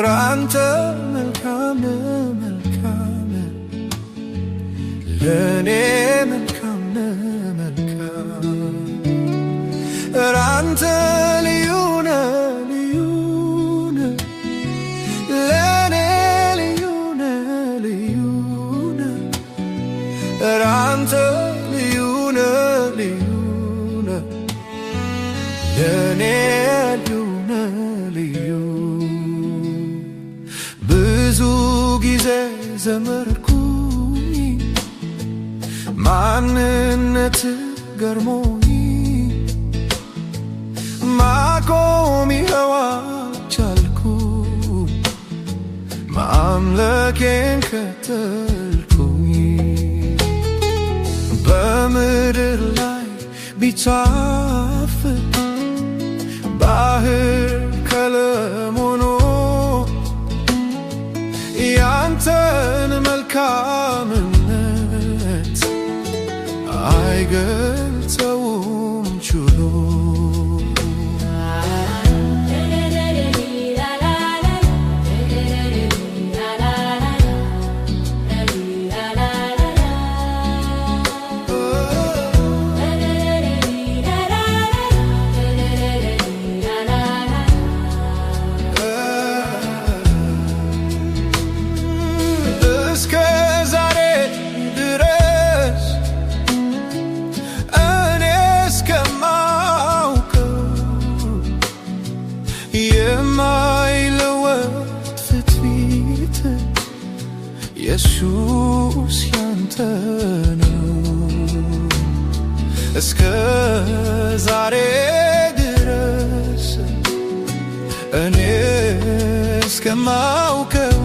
ራንተ መልካም መልካም ለኔ መልካም መልካም ራንተ ልዩ ልዩ ለኔ ልዩ ልዩ ራንተ ልዩ ልዩ ለኔ ልዩ ብዙ ጊዜ ዘመርኩኝ ማንነት ገርሞኝ ማቆም ይኸው አልቻልኩም ማምለኬን ከተልኩኝ በምድር ላይ ቢጣፍጥ ባህር ከለም ሆኖ ያንተን መልካምነት አይገልጸውም ችሎ የማይለወጥ ፊት ኢየሱስ ያንተ ነው እስከ ዛሬ ድረስ እኔ እስከማውቀው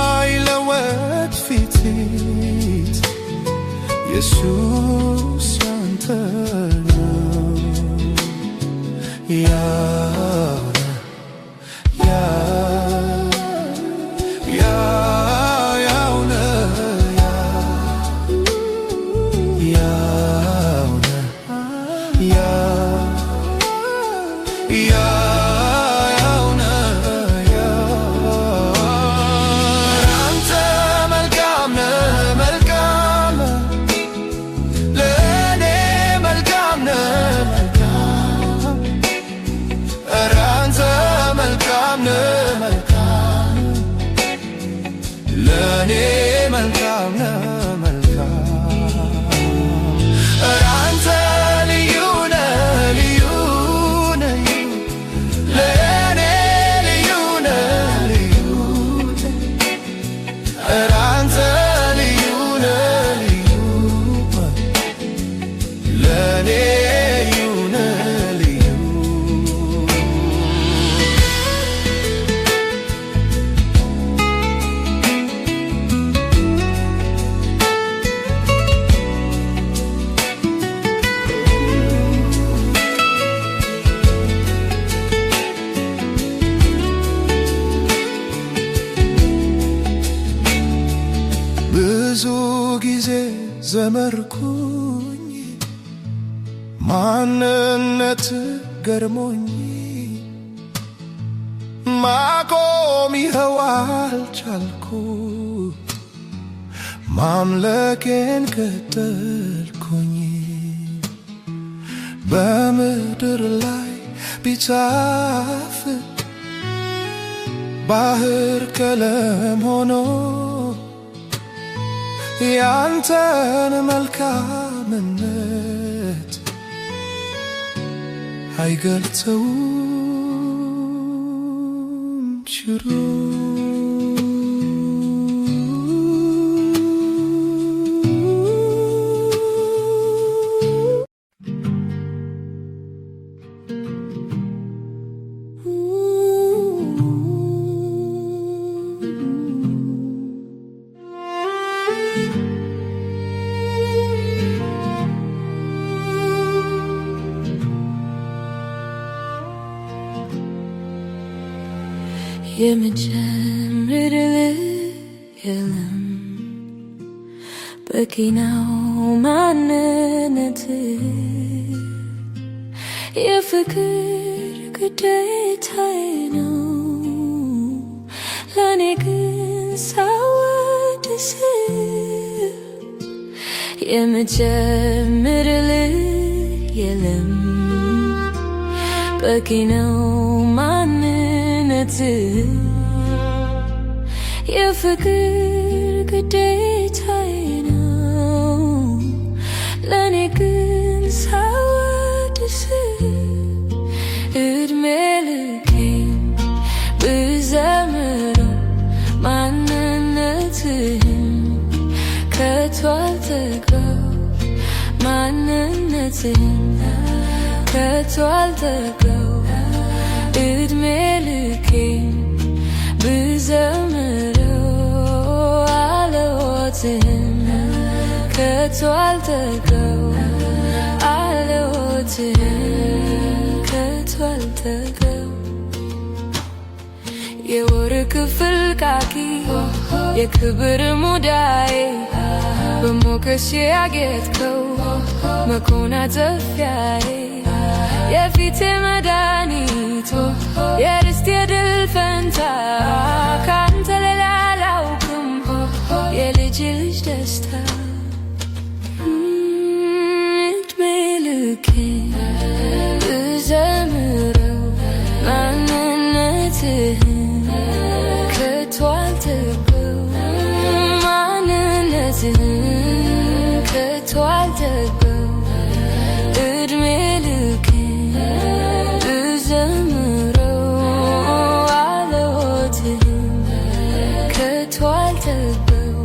የማይለወጥ ፊት ኢየሱስ ያንተ ነው ለኔ መልካም መልካም ራንተ ልዩ ልዩ ለኔ ልዩ ልዩ ራንተ ልዩ ልዩ ለኔ ብዙ ጊዜ ዘመርኩኝ ማንነት ገርሞኝ ማቆም ይኸው አልቻልኩ ማምለኬን ቀጠልኩኝ በምድር ላይ ቢጣፍጥ ባህር ከለም ሆኖ ያንተን መልካምነት አይገልጸውም ችሎ የመጀመሪያ የለም በቂ ነው ማንነት የፍቅር ግዴታዬ ነው ለኔ ግን ሳወድስ የምጀምርልህ የለም በቂ ነው ማንነትህ የፍቅር ግዴታዬ ነው ለኔ ግን ሳወድስ እድሜ ልኬን ብዘምረው ማንነትህን ከቶ አልጠግበው ማንነትህን ከቶ አልጠግበው እድሜ ልኬን ብዘምረው አለዎትህን ከቶ አልጠግበው አለዎትህን ከቶ አልጠግበው የወርቅ ፍልቃቂ የክብር ሙዳዬ በሞገስ ያጌጥከው መጎናጸፊያዬ የፊቴ መድኃኒት የርስቴ ድል ፈንታ ካንተ ሌላ አላውቅም የልጅ ልጅ ደስታ እድሜ ልኬን ብዘምረው ማንነትህን ከቶ አልጠግበው ማንነትህን ከቶ አልጠግበው እድሜ ልኬን ብዘምረው አለዎትህን ከቶ አልጠግበው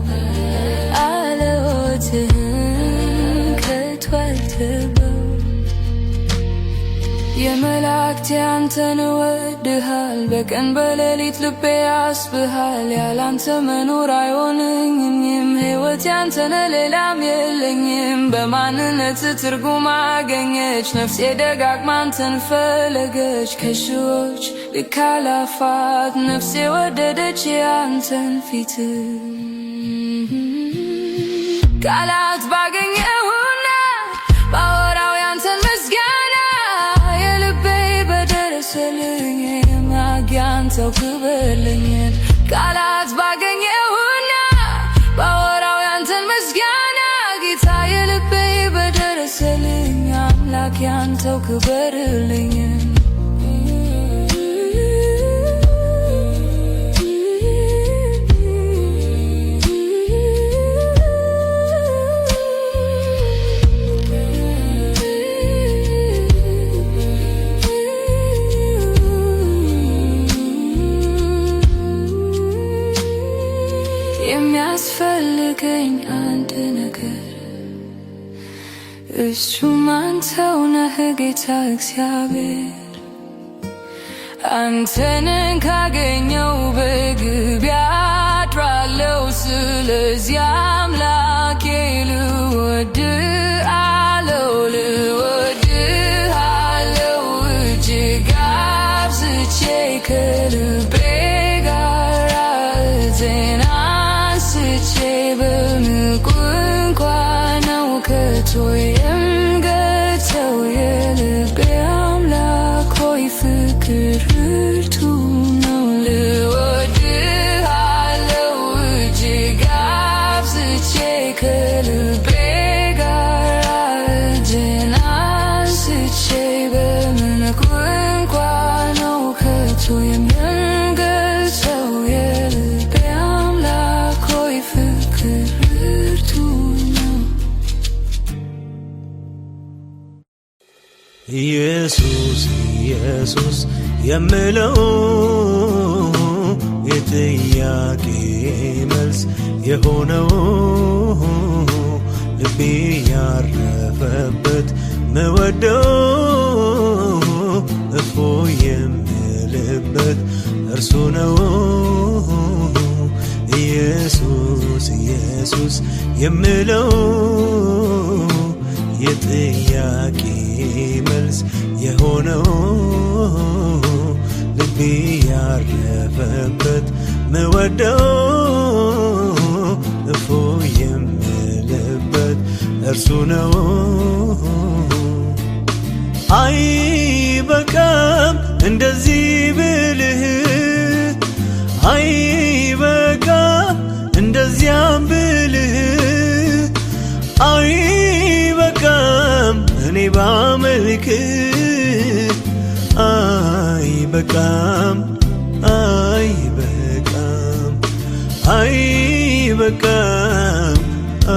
አለዎትህን ከቶ አልጠግበው የመላእክት ያንተን ወድሃል በቀን በሌሊት ልቤ ያስብሃል ያላንተ መኖር አይሆንኝም ሕይወት ያንተነ ሌላም የለኝም በማንነት ትርጉም አገኘች ነፍሴ ደጋግማ አንተን ፈለገች ከሺዎች ልክ አላፋት ነፍሴ ወደደች ያንተን ፊት ቃላት ባገኘሁና ባወራው ያንተን ምስጋና የልቤ በደረሰልኝ ያንተው ክብርልኝ ቃላት ባገኘሁና ባወራው ያንተን ምስጋና ጌታ የልቤ በደረሰልኝ አምላክ ያንተው ክብርልኝ የሚያስፈልገኝ አንድ ነገር እሱም አንተው ነህ ጌታ እግዚአብሔር አንተን ካገኘው በግብ ያድራለው ስለዚህ አምላኬ ልወድህ አለው ልወድህ አለው እጅግ አብዝቼ ከልቤ ጋር ዜና በንቁ እንኳን ነው ከቶ የምገልጸው የልቤ አምላክ ሆይ ፍቅር ብርቱ ነው ልወድህ አለው እጅግ አብዝቼ ከልቤ ጋር እጄን አንስቼ በምንቁ እንኳን ነው ከቶ የምገልጸው የልቤ አምላክ ሆይ ፍቅር ብርቱ ነው ኢየሱስ ኢየሱስ የምለው የጥያቄ መልስ የሆነው ልቤ ያረፈበት መወደው እፎይ የምልበት እርሱ ነው ኢየሱስ ኢየሱስ የምለው የጥያቄ መልስ የሆነው ልቤ ያረፈበት መወደው እፎይ የምልበት እርሱ ነው አይበቃም እንደዚህ ብልህ አይበቃም እንደዚያም ብልህ አይበቃም እኔ ባመልክ አይበቃም አይበቃም አይበቃም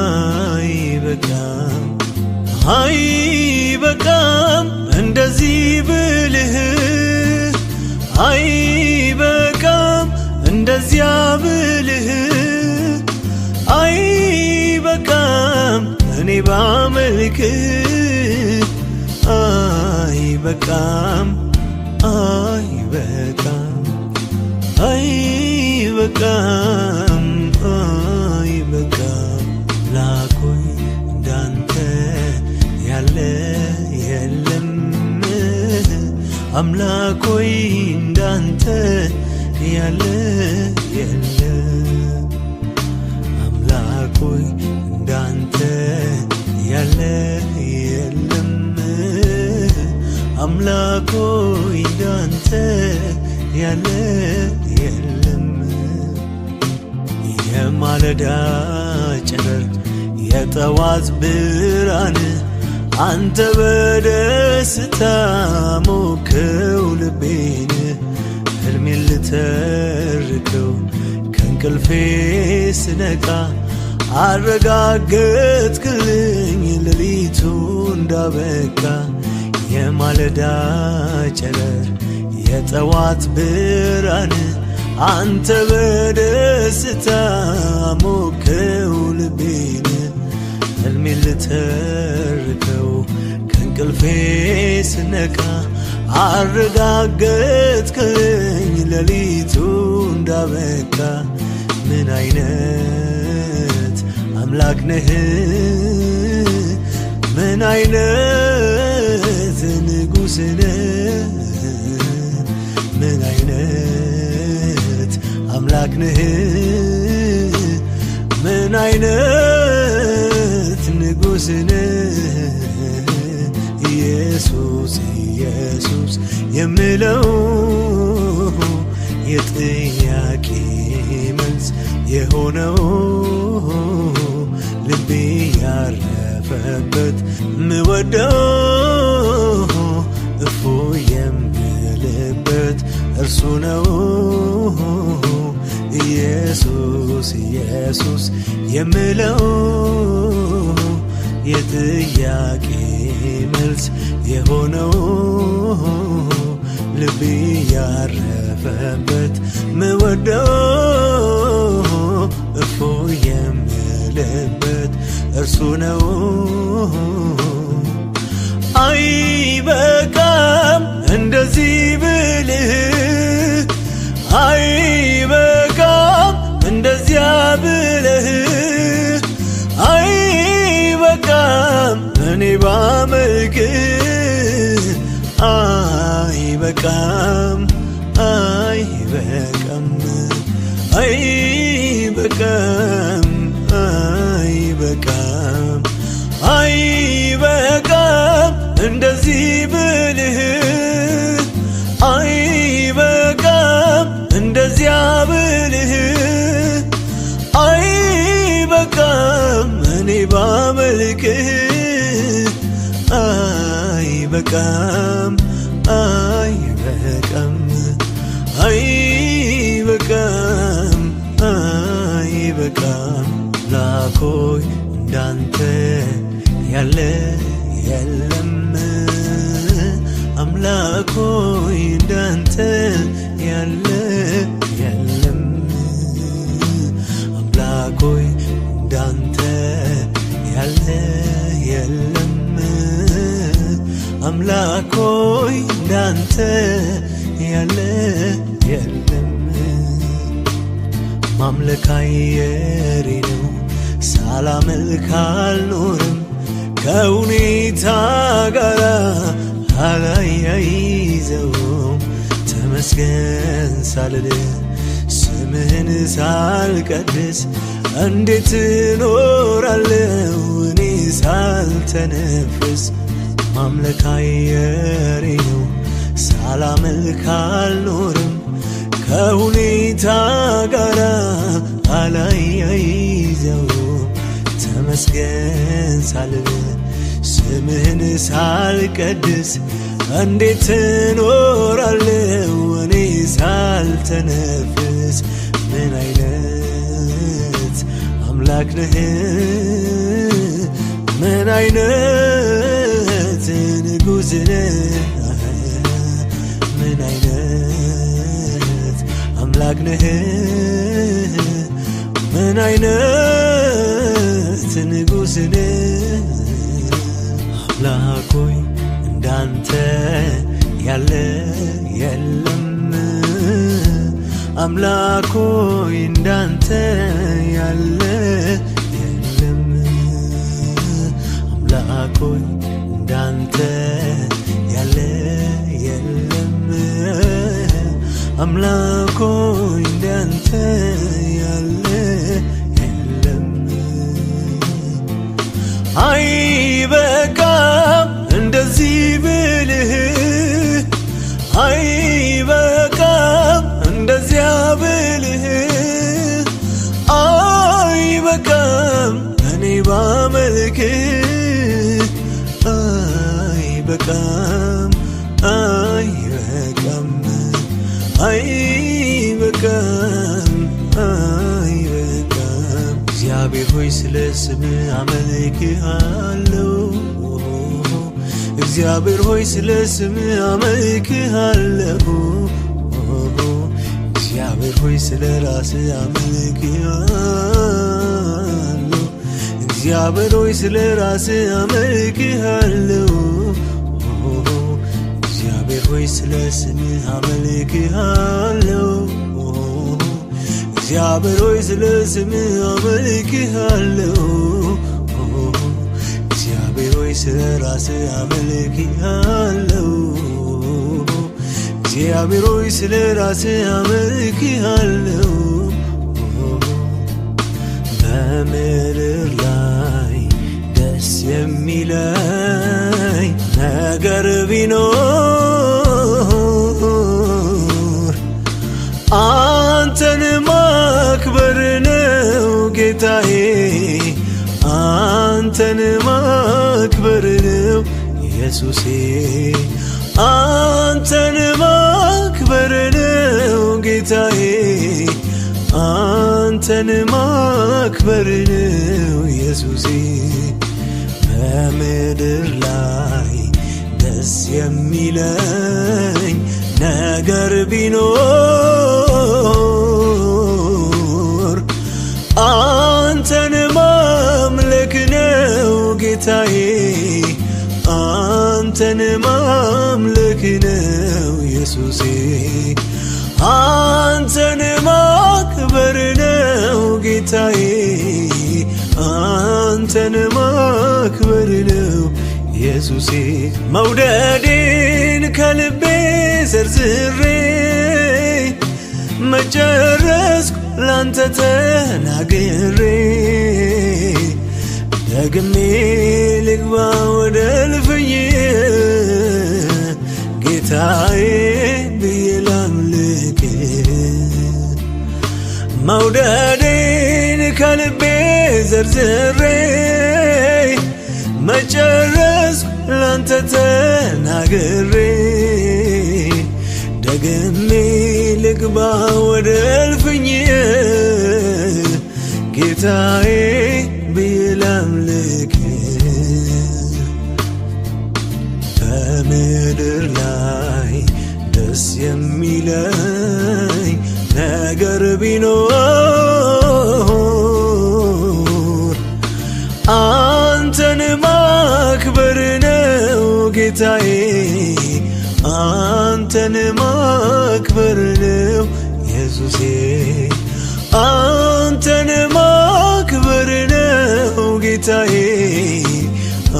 አይበቃም አይበቃም እንደዚህ ብልህ አይበቃም እንደዚያ ብልህ አይበቃም እኔ ባመልክ አይበቃም አይበቃም አይበቃም አይበቃም ላኮይ እንዳንተ ያለ የለም አምላኮይ እንዳንተ ያለ የለም አምላኮይ እንዳንተ ያለ የለም አምላኮይ እንዳንተ ያለ የለም የማለዳ ጨረር የጠዋት ብርሃን አንተ በደስታ ሞከው ልቤን ሕልሜን ልተርከው ከእንቅልፌ ስነቃ አረጋገጥክልኝ ሌሊቱ እንዳበቃ የማለዳ ጨረር የጠዋት ብርሃን አንተ በደስታ ሞከው ልቤን ሕልሜን ልተርከው ከእንቅልፌ ስነቃ አረጋገጥክልኝ ሌሊቱ እንዳበቃ ምን አይነት አምላክ ነህ ምን አይነት ንጉሥ ነህ ምን አይነት አምላክ ነህ ምን አይነት ንጉሥ ነህ ኢየሱስ ኢየሱስ የምለው የጥያቄ መልስ የሆነው ልቤ ያረፈበት ምወደው እፎይ የምልበት እርሱ ነው ኢየሱስ ኢየሱስ የምለው የጥያቄ መልስ የሆነው ልቤ ያረፈበት ምወደው እፎይ የምልበት እርሱ ነው አይበቃም እንደዚህ ብልህ አይበቃም እንደዚያ ብልህ አይበቃም እኔ ባመልክ አይበቃም አይበቃም አይበቃም አይበቃም አይበቃም እንደዚህ ብልህ አይበቃም እንደዚያ ብልህ አይበቃም እኔ ባመልክ አይበቃም አይበቃም አይበቃም አይበቃም ላኮይ እንዳንተ ያለ የለም አምላኮይ እንዳንተ ያለ የለም አምላኮይ እንዳንተ ያለ የለም አምላኮይ እንዳንተ ያለ የለም ማምለክ አየሬ ነው ሳላመልክ አልኖርም ከሁኔታ ጋር አላያይዘውም ተመስገን ሳልል ስምህን ሳልቀድስ እንዴት እኖራለሁ እኔ ሳልተነፍስ ማምለክ አየሬ ነው ሳላ ሳላመልክ አልኖርም ከሁኔታ ጋር አላያይዘውም ተመስገን ሳልል ስምህን ሳልቀድስ እንዴት እኖራለሁ እኔ ሳልተነፍስ ምን አይነት አምላክ ነህ ምን አይነት ንጉሥ ነህ ምን አይነት አምላክ ነህ ምን አይነት ንጉሥ ነህ አምላክ ሆይ እንዳንተ ያለ የለም አምላክ ሆይ እንዳንተ ያለ የለም አምላክ ሆይ እንዳንተ ያለ የለም አምላክ ሆይ እንዳንተ ያለ የለም አይበቃም እንደዚህ ብልህ አይበቃም እንደዚያ ብልህ አይበቃም እኔ ባመልክ አይበቃም አይበቃም አይበቃም አይበቃም እግዚአብሔር ሆይ ስለ ስምህ አመልክሃለሁ እግዚአብሔር ሆይ ስለ ስምህ አመልክሃለሁ እግዚአብሔር ሆይ ስለ ራስህ አመልክሃለሁ እግዚአብሔር ሆይ ስለ ራስህ አመልክሃለሁ እግዚአብሔር ሆይ ስለ ስምህ አመልክሃለሁ እግዚአብሔር ሆይ ስለ ስምህ አመልክሃለሁ እግዚአብሔር ሆይ ስለ ራስህ አመልክሃለሁ እግዚአብሔር ሆይ ስለ ራስህ አመልክሃለሁ በምድር ላይ ደስ የሚለኝ ነገር ቢኖር አንተን ማክበር ነው ጌታዬ አንተን ማክበር ነው ኢየሱሴ አንተን ማክበር ነው ጌታዬ አንተን ማክበር ነው ኢየሱሴ በምድር ላይ ደስ የሚለኝ ነገር ቢኖር አንተን ማምለክ ነው ጌታዬ አንተን ማምለክ ነው ኢየሱሴ አንተን ማክበር ነው ጌታዬ አንተን ማክበር ነው ኢየሱሴ መውደዴን ከልቤ ዘርዝሬ መጨረስኩ ላንተ ተናግሬ ደግሜ ልግባ ወደ እልፍኝ ጌታዬ ብዬ ላምልክ መውደዴን ከልቤ ዘርዝሬ መጨረስኩ ላንተ ተናግሬ ደግሜ ልግባ ወደ እልፍኝ ጌታዬ ብዬ ላምልክ በምድር ላይ ደስ የሚለኝ ነገር ቢኖር አንተን ማክበር ነው ጌታዬ አንተን ማክበር ነው ኢየሱሴ አንተን ማክበር ነው ጌታዬ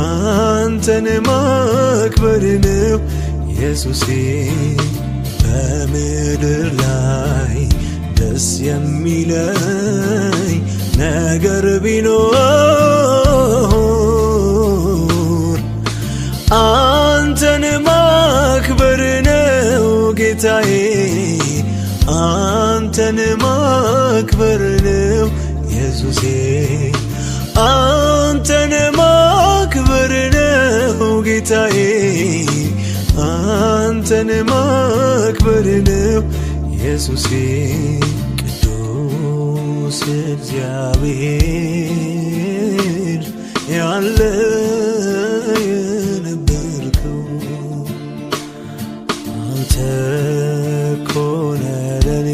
አንተን ማክበር ነው ኢየሱሴ በምድር ላይ ደስ የሚለኝ ነገር ቢኖር አንተን ማክበር ነው ጌታዬ አንተን ማክበር ነው ኢየሱሴ አንተን ማክበር ነው ጌታዬ አንተን ማክበር ነው ኢየሱሴ ቅዱስ እግዚአብሔር ያለ የነበርከው አንተ ኮነ ለኔ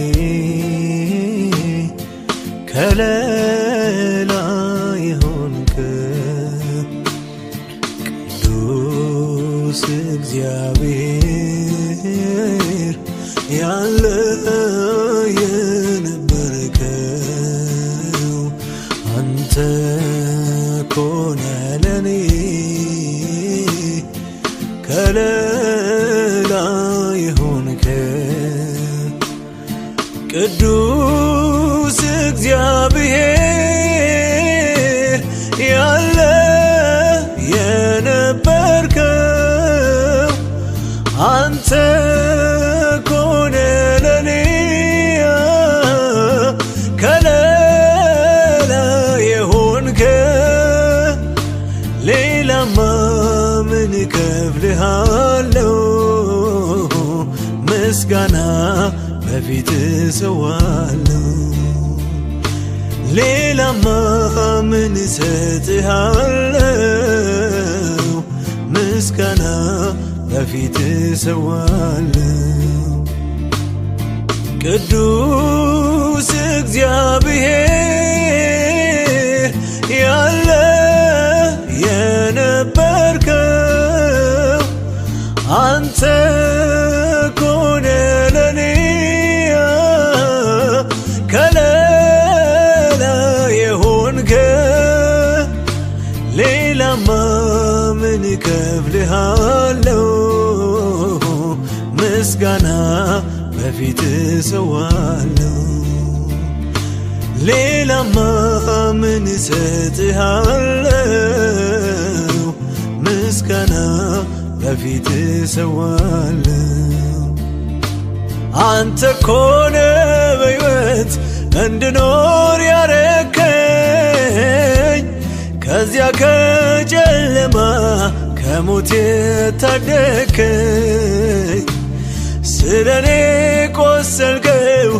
ከለላ የሆንከው ቅዱስ እግዚአብሔር ያለ የነበርከው አንተ ኮነ ለኔ ከለላ የሆንከው ቅዱስ እግዚአብሔር ያለ የነበርከው አንተ ኮነ ለኔ ከለላ የሆንከው ሌላማ ምን እከፍልሃለሁ ምስጋና በፊት ሰዋለሁ ሌላማ ምን እሰጥሃለሁ ምስጋና በፊት ሰዋለሁ ቅዱስ እግዚአብሔር ያለ የነበርከው አንተ ኮነ ለኔ ከለላ የሆንከው ሌላማ ምን እከፍልሃለሁ ምስጋና በፊት ሰዋለሁ ሌላማ ምን እሰጥሃለሁ ምስጋና በፊት ሰዋለሁ አንተ ኮነ በሕይወት እንድኖር ያረከኝ ከዚያ ከጨለማ ከሞት የታደከኝ ስለኔ ቆሰልከው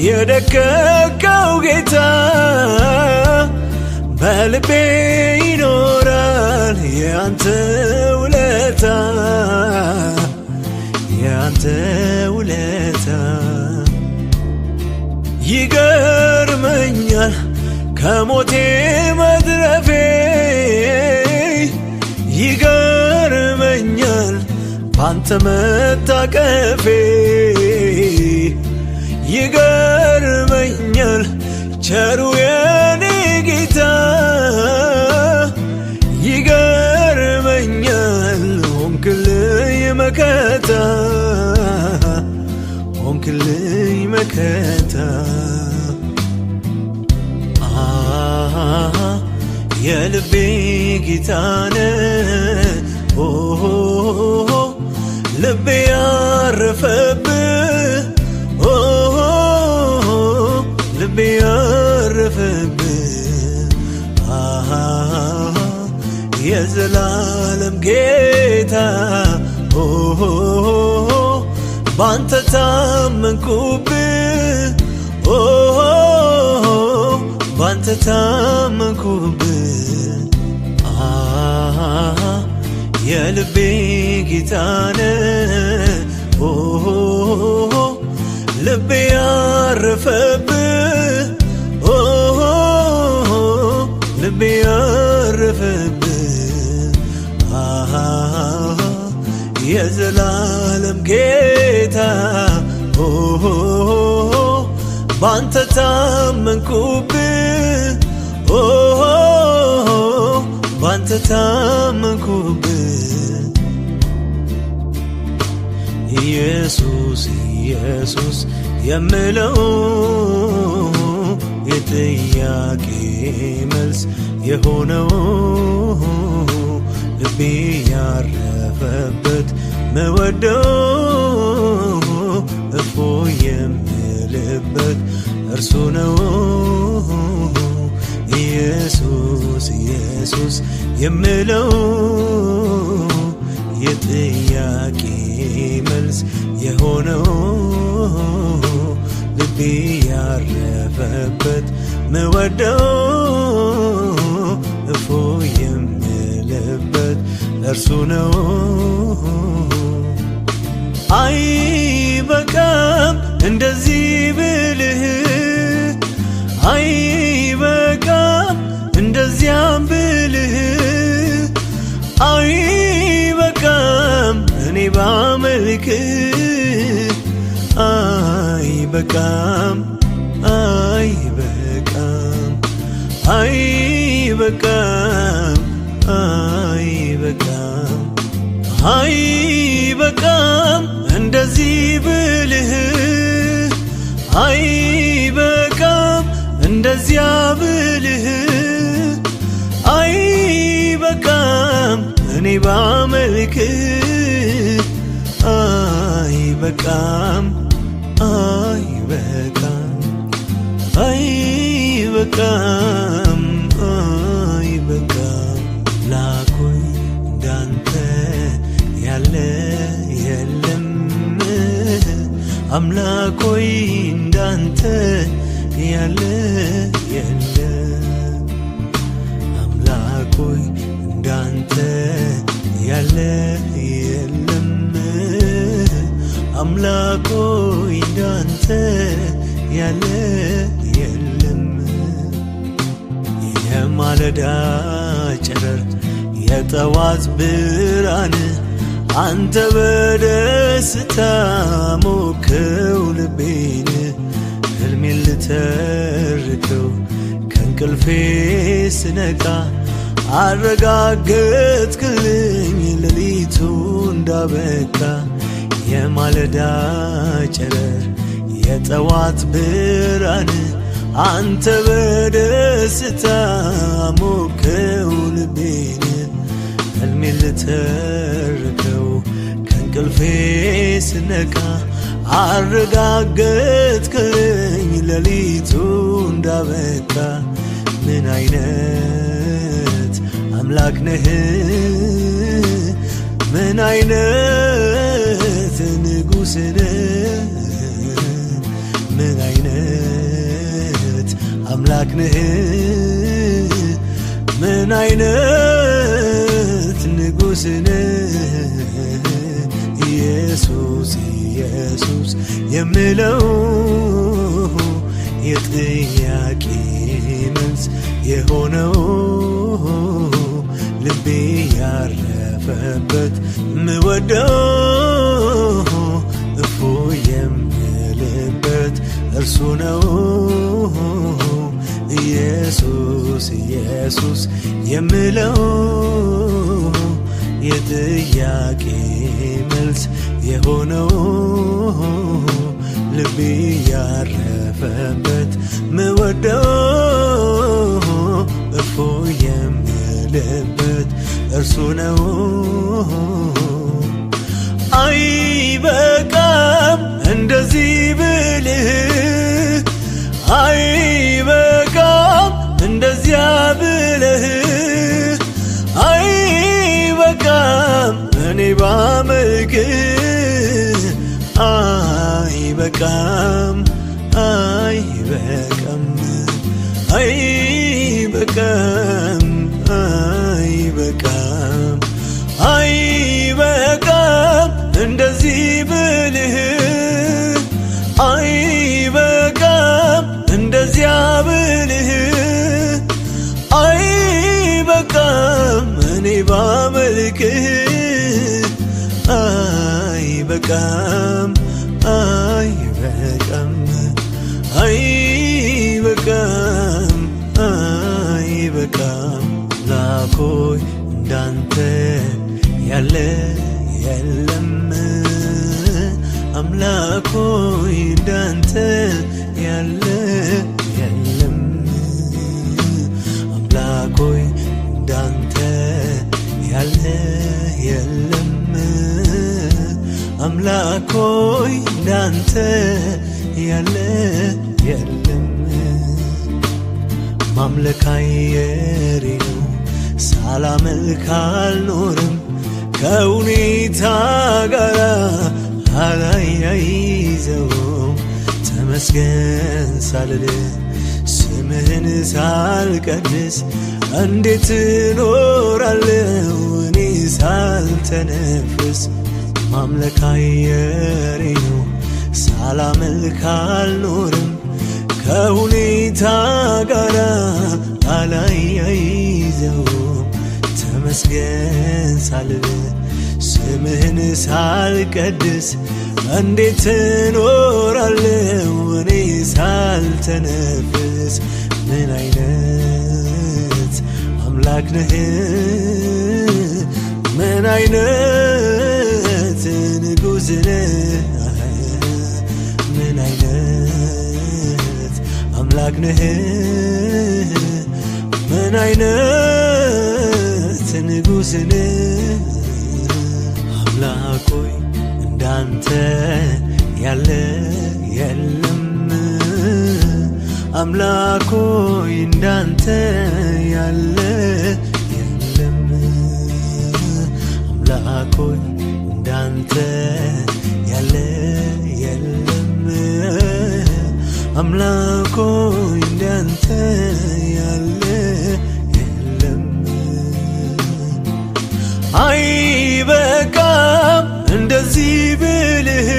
የደከከው ጌታ በልቤ ይኖራል ያንተ ውለታ ያንተ ውለታ ይገርመኛል ከሞቴ መትረፌ ይገርመኛል ባንተ መታቀፌ ይገርመኛል ቸሩ የኔ ጌታ ይገርመኛል ሆንክልኝ መከታ ሆንክልኝ መከታ የልቤ ጌታነ ልቤ ያረፈብህ ልቤ ያረፈብህ የዘላለም ጌታ ባንተ ታመንኩብህ ባንተ ታመንኩብህ የልቤ ጌታነ ልቤ ያረፈብህ ልቤ ያረፈብህ የዘላለም ጌታ ባንተ ታመንኩብህ ባንተ ታመንኩብህ ኢየሱስ ኢየሱስ የምለው የጥያቄ መልስ የሆነው ልቤ ያረፈበት መወደው እርሱ ነው ኢየሱስ ኢየሱስ የምለው የጥያቄ መልስ የሆነው ልቤ ያረፈበት ምወደው እፎይ የምልበት እርሱ ነው። አይበቃም እንደዚህ ብልህ አይበቃም እንደዚያም ብልህ አይበቃም እኔ ባመልክ አይበቃም አይበቃም አይበቃም አይበቃም አይበቃም እንደዚህ ብልህ አይበቃም እንደዚያ ብልህ አይበቃም እኔ ባመልክ አይበቃም አይበቃም አይበቃም አይበቃም ላኩኝ እንዳንተ ያለ የለም አምላኮይ እንዳንተ ያለ የለም አምላኮይ እንዳንተ ያለ የለም አምላኮይ እንዳንተ ያለ የለም የማለዳ ጨረር የጠዋት ብርሃን አንተ በደስታ ሞከው ልቤን ሕልሜን ልተርከው ከእንቅልፌ ስነቃ አረጋገጥክልኝ ሌሊቱ እንዳበቃ የማለዳ ጨረር የጠዋት ብርሃን አንተ በደስታ ሞከው ልቤን ሕልሜን ልተርከው ከእንቅልፌ ስነቃ አረጋገጥክልኝ ሌሊቱ እንዳበቃ ምን አይነት አምላክ ነህ ምን አይነት ንጉሥ ነህ ምን አይነት አምላክ ነህ ምን አይነት ንጉሥ ነህ ኢየሱስ ኢየሱስ የምለው የጥያቄ መልስ የሆነው ልቤ ያረፈበት ምወደው እፎይ የምልበት እርሱ ነው ኢየሱስ ኢየሱስ የምለው የጥያቄ መልስ የሆነው ልቤ ያረፈበት ምወደው እፎይ የምልበት እርሱ ነው። አይበቃም እንደዚህ ብልህ አይበቃም እንደዚያ ብልህ አይበቃም እኔ ባመልክ አይበቃም አይበቃም አይበቃም አይበቃም አይበቃም እንደዚህ ብልህ አይበቃም እንደዚያ ብልህ አይበቃም እኔ ባመልክ አይበቃም አይበቃም አይበቃም አይበቃም ላኮይ እንዳንተ ያለ የለም አምላኮይ እንዳንተ ያለ የለም አምላኮይ እንዳንተ ያለ የለም አምላኮይ እንዳንተ ያለ የለም ማምለካዬ ነው ሳላመልክ አልኖርም ከሁኔታ ጋር አላያይዘውም ተመስገን ሳልል ስምህን ሳልቀድስ እንዴት እኖራለሁ እኔ ሳልተነፍስ ማምለካዬ ነው ሳላመልክ አልኖርም ከሁኔታ ጋር አላያይዘውም ተመስገን ሳልል ስምህን ሳልቀድስ እንዴት እኖራለሁ እኔ ሳልተነፍስ ምን አይነት አምላክ ነህ ምን አይነት ንጉሥ ነህ ምን አይነት አምላክ ነህ ምን አይነት ንጉሥ ነህ አምላክ ሆይ እንዳንተ ያለ የለም አምላክ ሆይ እንዳንተ ያለ የለም አምላክ ሆይ እንዳንተ ያለ የለም አምላክ ሆይ እንዳንተ ያለ የለም አይበቃም እንደዚህ ብልህ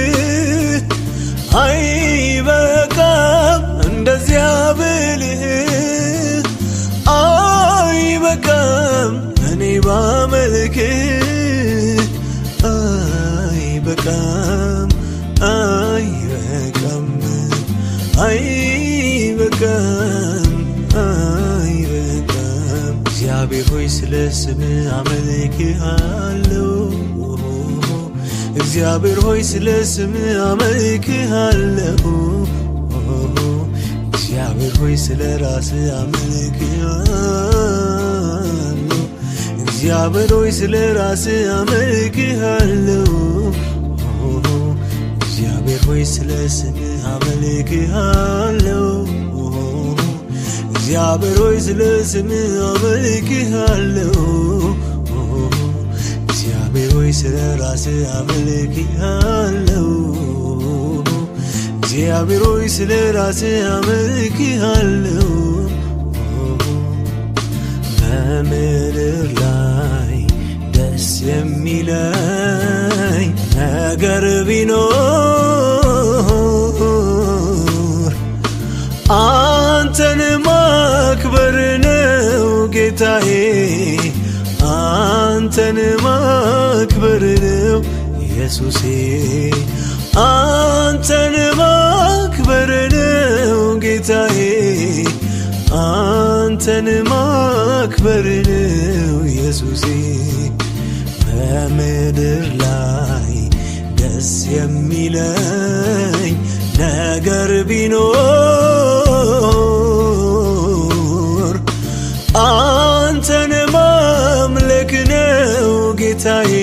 አይበቃም እንደዚያ ብልህ አይበቃም እኔ ባመልክህ አይበቃም አይበቃም አይበቃም አይበቃም እግዚአብሔር ሆይ ስለ ስምህ አመልክሃለሁ እግዚአብሔር ሆይ ስለ ስምህ አመልክሃለሁ እግዚአብሔር ሆይ ስለ ራስህ አመልክሃለሁ እግዚአብሔር ሆይ ስለ ራስህ አመልክሃለሁ እግዚአብሔር ሆይ ስለ ስምህ አመልክሃለሁ እግዚአብሔር ሆይ ስለ ስምህ አመልክሃለሁ እግዚአብሔር ሆይ ስለ ራስህ አመልክሃለሁ እግዚአብሔር ሆይ ስለ ራስህ አመልክሃለሁ በምድር ላይ ደስ የሚለኝ ነገር ቢኖር አንተን ማክበር ነው ጌታዬ አንተን ማክበር ነው ኢየሱሴ አንተን ማክበር ነው ጌታዬ አንተን ማክበር ነው ኢየሱሴ በምድር ላይ ደስ የሚለኝ ነገር ቢኖር አንተን ማምለክ ነው ጌታዬ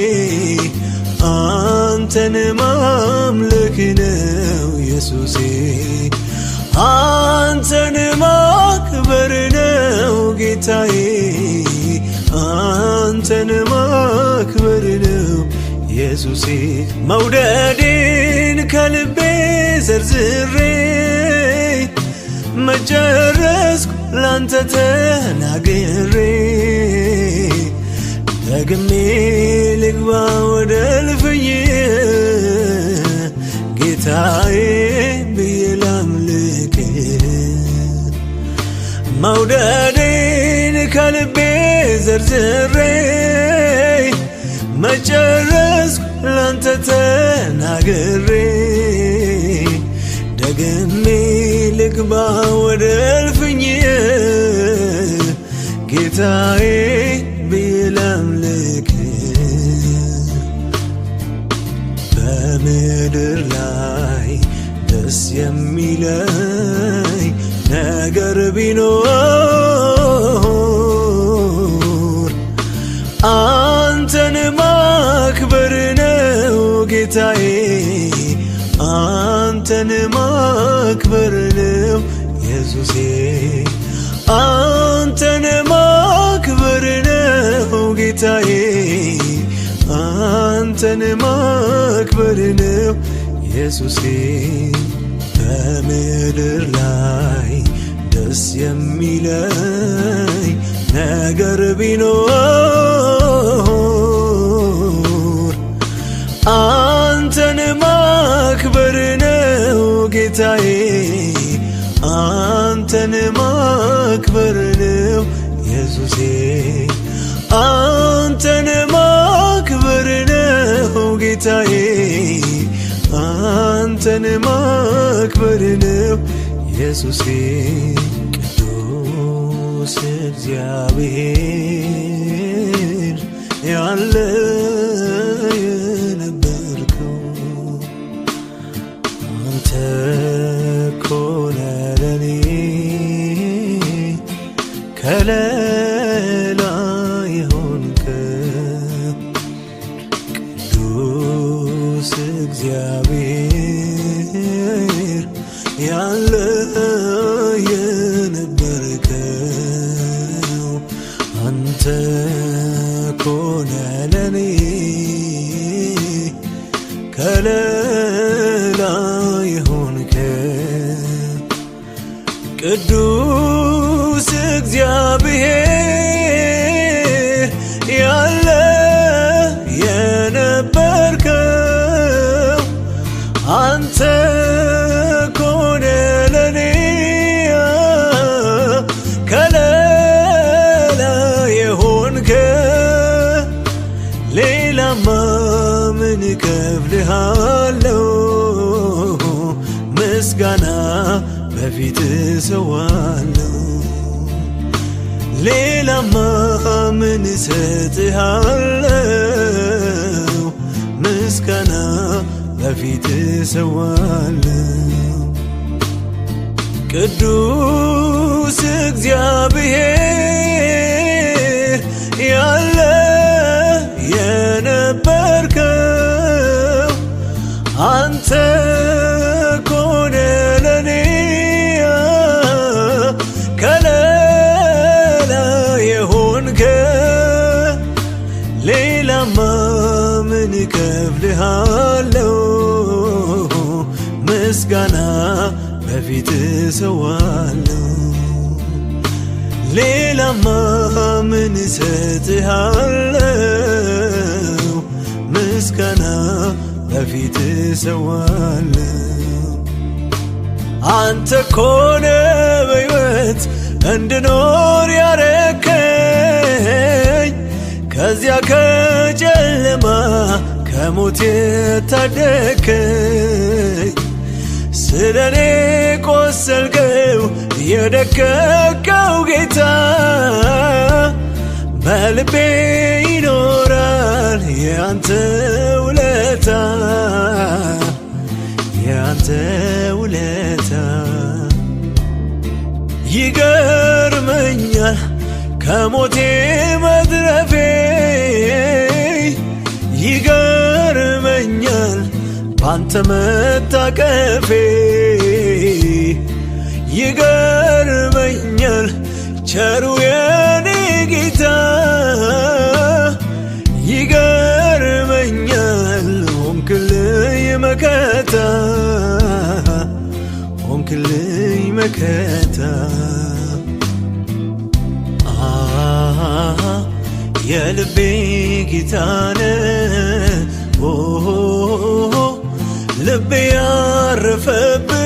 አንተን ማምለክ ነው ኢየሱሴ አንተን ማክበር ነው ጌታዬ አንተን ማክበር ነው ኢየሱሴ መውደዴን ከልቤ ዘርዝሬ መጨረስኩ ላንተ ተናግሬ ደግሜ ልግባ ወደ እልፍኝ ጌታዬ ብዬ ላምልክ መውደዴን ከልቤ ዘርዝሬ መጨረስኩ ላንተ ተናግሬ ደግሜ ልግባ ወደ እልፍኝ ጌታዬ ብዬ ላምልክ በምድር ላይ ደስ የሚለኝ ነገር ቢኖር አንተን ማክበር ነው ጌታዬ አንተን ማክበር ነው ኢየሱሴ አንተን ማክበር ነው ጌታዬ አንተን ማክበር ነው ኢየሱሴ በምድር ላይ ደስ የሚለኝ ነገር ቢኖር አንተን ማክበር ነው ጌታዬ አንተን ማክበር ነው ኢየሱሴ አንተን ማክበር ነው ጌታዬ አንተን ማክበር ነው ኢየሱሴ ቅዱስ እግዚአብሔር ያለ የነበርከው አንተ ኮነ ለኔ ከለላ የሆንከ ቅዱስ እግዚአብሔር ያለ የነበርከው አንተ ኮነ ለኔ ከለላ የሆንከ ቅዱስ እግዚአብሔር ያለ የነበርከው አንተ ኮነ ለኔ ከለላ የሆንከ ሌላማ ምን እከፍልሃለሁ ምስጋና በፊት ሰዋለሁ ሌላማ ምን እሰጥሃለሁ ምስጋና በፊት ሰዋለሁ ቅዱስ እግዚአብሔር ያለ የነበርከው አንተ ኮነ ለኔ ከለላ የሆንከ ሌላማ ምን እከፍልሃለሁ ምስጋና በፊት ሰዋለሁ ሌላማ ምን እሰጥሃለሁ ምስጋና በፊት ሰዋለሁ አንተ ኮነ በሕይወት እንድኖር ያረከኝ ከዚያ ከጨለማ ከሞት የታደከኝ ስለኔ ቆሰልከው የደከከው ጌታ በልቤ ይኖራል ያንተ ውለታ ያንተ ውለታ ይገርመኛል ከሞቴ መትረፌ ይገርመኛል ባንተ መታቀፌ ይገርመኛል ቸሩ የኔ ጌታ ይገርመኛል ሆንክልኝ መከታ ሆንክልኝ መከታ የልቤ ጌታነ ልቤ ያረፈብህ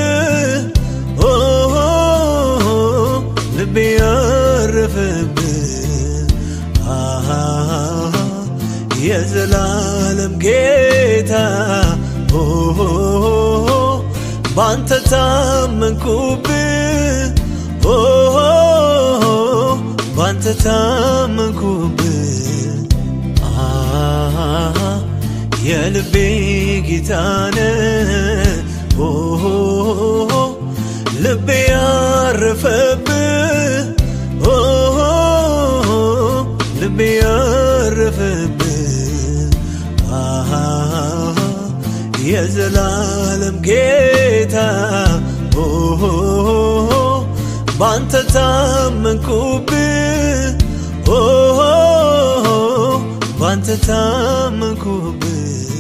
ልቤ ያረፈብህ የዘላለም ጌታ ባንተ ታመንኩብህ ባንተ ታመንኩብህ የልቤ ጌታነ ልቤ ያረፈብህ ልቤ ያረፈብህ የዘላለም ጌታ ባንተ ታመንኩብህ ባንተ ታመንኩብህ